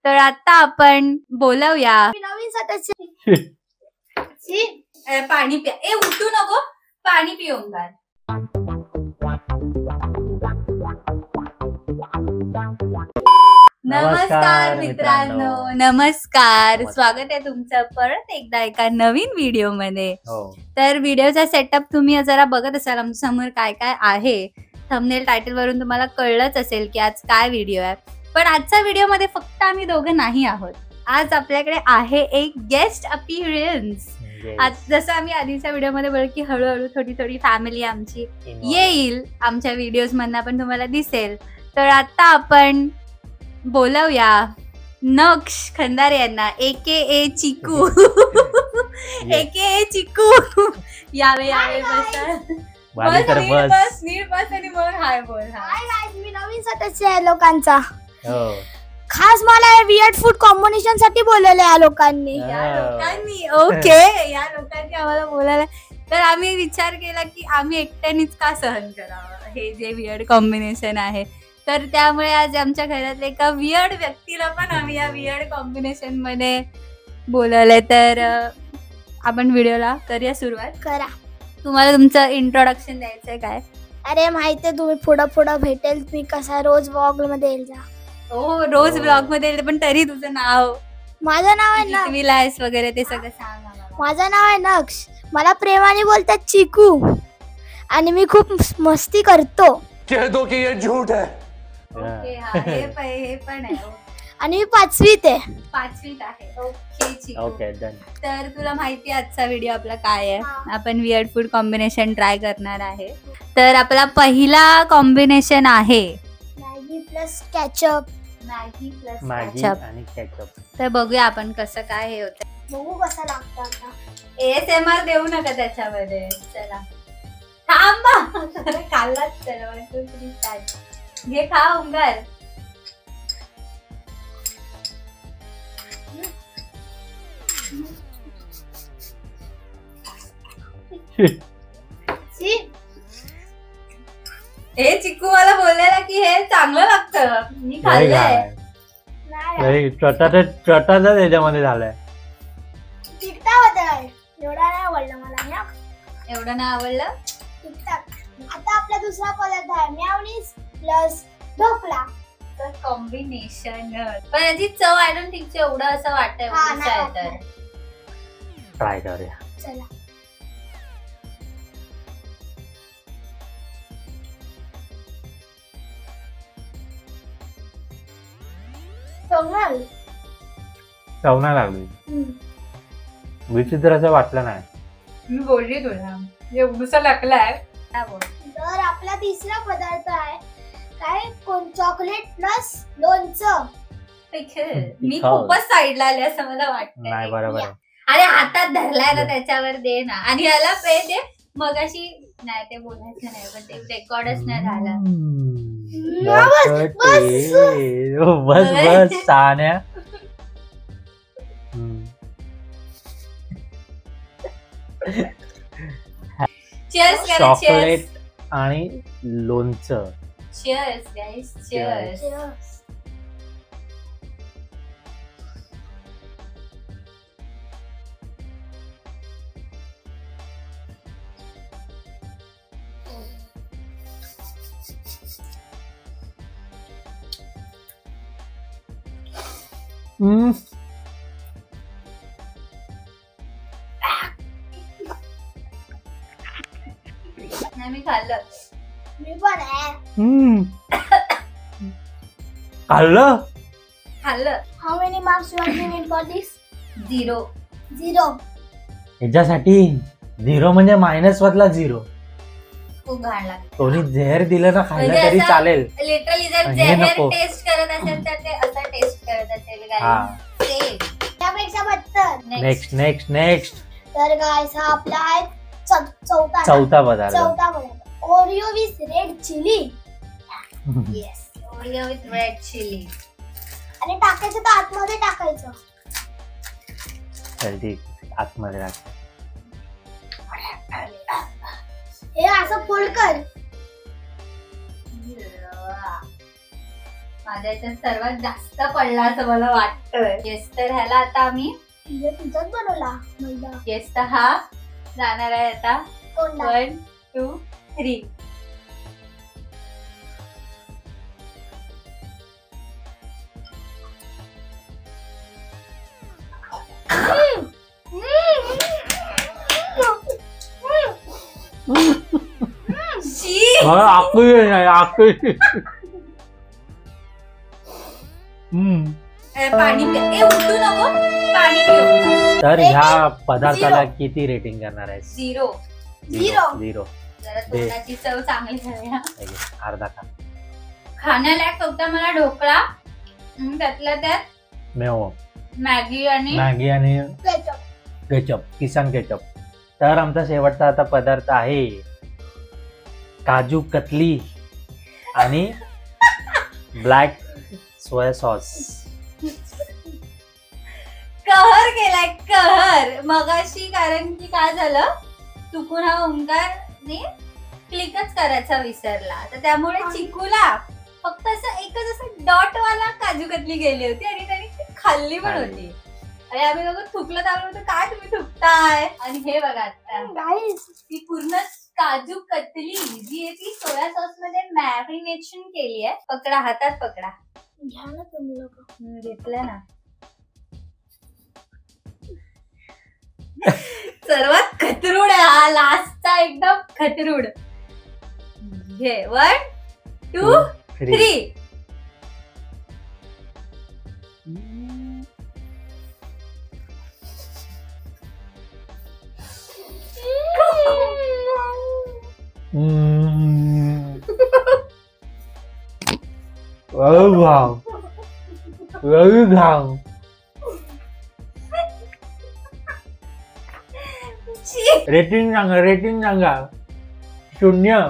तर आता आपण बोलवूया नवीन सदस्य. पाणी प्या. ए उठू नको, पाणी पिऊन घाल. नमस्कार मित्रांनो, नमस्कार. स्वागत आहे तुमचं परत एकदा एका नवीन व्हिडिओ मध्ये. तर व्हिडिओचा सेटअप तुम्ही जरा बघत असाल आमच्या समोर काय काय आहे. थंबनेल टायटल वरून तुम्हाला कळलंच असेल की आज काय व्हिडिओ आहे. पण आजच्या व्हिडिओ मध्ये फक्त आम्ही दोघं नाही आहोत. आज आपल्याकडे आहे एक गेस्ट अपीअरन्स. आज जसं आम्ही आधीच्या व्हिडिओ मध्ये बोललो की हळूहळू थोडी थोडी फॅमिली आमची येईल आमच्या व्हिडिओज मधनं पण तुम्हाला दिसेल. तर आता आपण बोलवूया नक्ष खंदारे यांना, AKA चिकू. AKA चिकू. यावे यावे बस नीट बस आणि मग हाय बोल. हाय गाइस, मी नवीन सदस्य आहे लोकांचा. खास मला वियर्ड फूड कॉम्बिनेशन साठी बोलवलं या लोकांनी. ओके, या लोकांनी आम्हाला बोलायला. तर आम्ही विचार केला की आम्ही एकट्यानेच का सहन करावं हे जे वियर्ड कॉम्बिनेशन आहे. तर त्यामुळे आज आमच्या घरातल्या एका वियर्ड व्यक्तीला पण आम्ही या वियर्ड कॉम्बिनेशन मध्ये बोलवलंय. तर आपण व्हिडिओला करूया सुरुवात. करा. तुम्हाला तुमचं इंट्रोडक्शन द्यायचंय काय? अरे माहितीये, तुम्ही पुढं भेटेल मी कसा रोज व्लॉग मध्ये येईल जा. हो, रोज ब्लॉग मध्ये येईल. पण तरी तुझं नाव? माझं नाव आहे ना विलास वगैरे ते सगळं सांग. माझं नाव आहे नक्ष. मला प्रेमाने बोलतात चिकू आणि मी खूप मस्ती करतो. कह दो की ये झूठ है. ओके, हे पण आहे. आणि मी 5वीत आहे. 5वीत आहे. ओके चिकू. Okay done. तर तुला माहिती आहे आजचा व्हिडिओ आपला काय आहे? आपण वियर्ड फूड कॉम्बिनेशन ट्राय करणार आहे. तर आपला पहिला कॉम्बिनेशन आहे मॅगी प्लस केचप. मॅगी आणि केचप. तर बघूया आपण कसं काय हे होतं. बघू कसं लागतं आता. ASMR देऊ नका त्याच्यामध्ये. चला थांबा. खाल्लाच चला. घे खा उंगार. हे चिकू मला बोलायला की हे चांगलं लागतं. मी खाल्लंय. चटाचा त्याच्यामध्ये झालाय. एवढा नाही आवडलं मला. एवढं नाही आवडलं. आता आपला दुसरा पदार्थ आहे मेयोनीज प्लस ढोकळा. कॉम्बिनेशन पण याची चव आय डोंट थिंक एवढं असं वाटतंय. तर ट्राय करूया. चला. चव नाही लागली. विचित्र असं वाटलं नाही. मी बोलली तुला एवढूसा लागलाय. तर आपला तिसरा पदार्थ आहे काय चॉकलेट प्लस लोणचं. मी खूपच साईडला आले असं मला वाटतं. नाही बरोबर. अरे हातात धरलाय ना त्याच्यावर दे ना. आणि याला पे दे. मगाशी नाही ते बोलायचं नाही पण ते रेकॉर्डच नाही झालं. बस सान्या. चीयर्स करा. चॉकलेट आणि लोणचं. Cheers guys, cheers. मी खाल्लं. मी पण आहे. खाल्लं. How many marks you are giving for this? 0. ह्याच्यासाठी 0 म्हणजे मायनस मधला 0. खूप घाण लागतं. कोणी झेहर दिलं ना खायला तरी चालेल. लिटरली जर झेहर टेस्ट करत असेल तर ते असं टेस्ट करत असेल. त्यापेक्षा बदतर. नेक्स्ट. तर गाइस हा आपला आहे चौथा पदार्थ. Oreo with red chilli. Yes, Oreo with red chilli. आणि टाकायचं तर आतमध्ये टाकायचं. चल ठीक, आतमध्ये टाक. हे असं फोल्ड कर. माझ्या याच्यात सर्वात जास्त पडला असं मला वाटतंय. येस, तर ह्याला आता आम्ही तुझाच बनवला मैदा. येस, तर हा जाणार आहे आता तोंडात. 1 2 3. पाणी उठू नको, पाणी पिऊ. तर ह्या पदार्थाला किती रेटिंग करणार आहे? 0. 0. जरा तोंडाची चव चांगली झाली. अर्धा का खाण्यालायक फक्त मला ढोकळा, त्यातल्या त्यात मेव, मॅगी आणि केचप, किसान केचप. तर आमचा शेवटचा आता पदार्थ आहे काजू कतली आणि ब्लॅक सोया सॉस. कहर केलाय, कहर मगाशी. कारण की काय झालं, चुकून हा ओंकारने क्लिकच करायचा विसरला, तर त्यामुळे चिकूला फक्त असं एकच असं डॉट वाला काजू कतली गेली होती आणि त्याने ती खाल्ली पण होती. आणि आम्ही दोघं थुकलं, त्यामुळे काय तुम्ही थुकताय. आणि हे बघा आता ती पूर्ण काजू कतली जी आहे ती सोया सॉस मध्ये मॅरिनेशन केली आहे. पकडा, हातात पकडा. घ्या ना तुम्ही लोक. घेतलं ना. सर्वात खतरूड आहे हा, लास्टचा एकदम खतरूड. घे. 1 2 3. रेटिंग सांगा. 0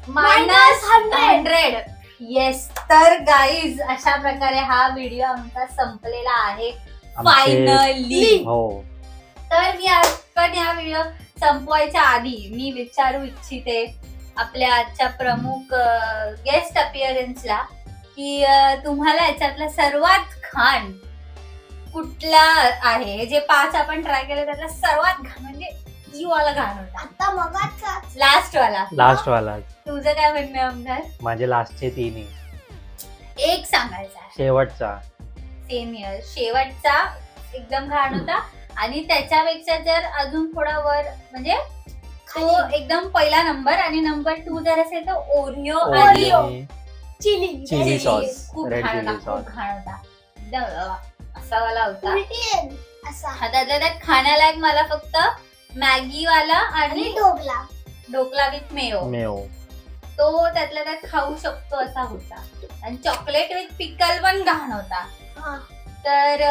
-100. येस, तर गाईज अशा प्रकारे हा व्हिडिओ आमचा संपलेला आहे फायनली. हो. तर मी पण या व्हिडिओ संपवायच्या आधी मी विचारू इच्छिते आपल्या आजच्या प्रमुख गेस्ट अपीअरन्सला की तुम्हाला याच्यातला सर्वात घाण कुठला आहे? जे 5 आपण ट्राय केले त्यातला सर्वात घाण म्हणजे ई वाला घाण होता. आता मगाचा लास्ट वाला. तुझं काय म्हणणं आहे ओंकार? माझे लास्टचे 3. एक सांगायचा. शेवटचा सेम इयर. शेवटचा एकदम घाण होता आणि त्याच्यापेक्षा जर अजून थोडा वर म्हणजे तो एकदम पहिला नंबर. आणि नंबर 2 जर असेल तर ओरिओ आणि चिली सॉस. खूप रेड घाण चिली होता, खूप सॉस. घाण होता. एकदम असा वाला होता. असा त्यातल्या त्यात खाण्यालायक मला फक्त मॅगी वाला आणि ढोकला विथ मेयो. तो त्यातल्या त्यात खाऊ शकतो असा होता. आणि चॉकलेट विथ पिकल पण घाण होता. तर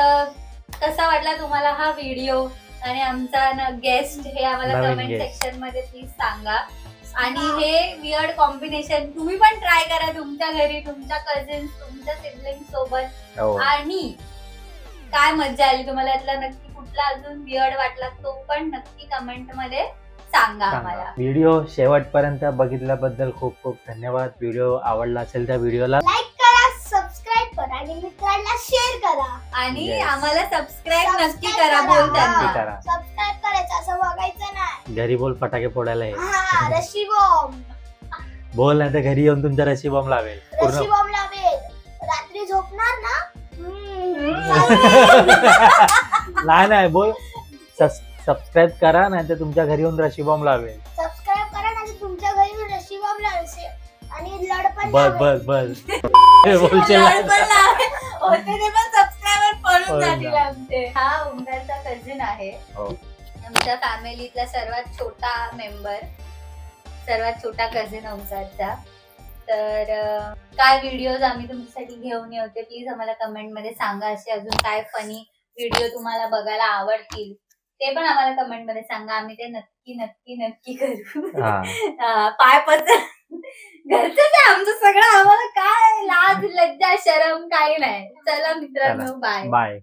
कसा वाटला तुम्हाला हा व्हिडिओ आणि आमचा गेस्ट हे आम्हाला कमेंट सेक्शन मध्ये प्लीज सांगा. आणि हे वियर्ड कॉम्बिनेशन तुम्ही पण ट्राय करा तुमच्या घरी, तुमच्या कझिन्स, तुमच्या सिबलिंग सोबत. आणि काय मजा आली तुम्हाला, यातला नक्की कुठला अजून वियर्ड वाटला तो पण नक्की कमेंट मध्ये सांगा आम्हाला. व्हिडिओ शेवटपर्यंत बघितल्याबद्दल खूप खूप धन्यवाद. व्हिडिओ आवडला असेल तर व्हिडिओला लाईक करा, सबस्क्राईब करा आणि मित्रांना शेअर करा. आणि आम्हाला सबस्क्राईब नक्की करा. बोलताना सबस्क्राईब करायचं, असं बघायचं नाही. घरी बोल फटाके फोडायला आहे. रशी बॉम्ब बोल, नाही तर घरी येऊन तुमच्या रशी बॉम्ब लावेल. रशी बॉम्ब लावेल. रात्री झोपणार ना. नाही बोल. सबस्क्राईब करा, नाही तर तुमच्या घरी येऊन रशी बॉम्ब लावेल. सबस्क्राईब करा नाही तर तुमच्या घरी येऊन रशी बॉम्ब लावेल. आणि लड पण बस सबस्क्रायबर पळून जातील आमचे. हा ओंकारचा कझिन आहे. आमच्या फॅमिलीतला सर्वात छोटा मेंबर, सर्वात छोटा कझिन ओंकारचा. तर काय व्हिडिओज आम्ही तुमच्यासाठी घेऊन येते प्लीज आम्हाला कमेंट मध्ये सांगा. असे अजून काय फनी व्हिडिओ तुम्हाला बघायला आवडतील ते पण आम्हाला कमेंट मध्ये सांगा. आम्ही ते नक्की नक्की नक्की करू. पाय पचन घरचंच आहे आमचं सगळं. आम्हाला काय लाज लज्जा शरम काही नाही. चला मित्रांनो, बाय.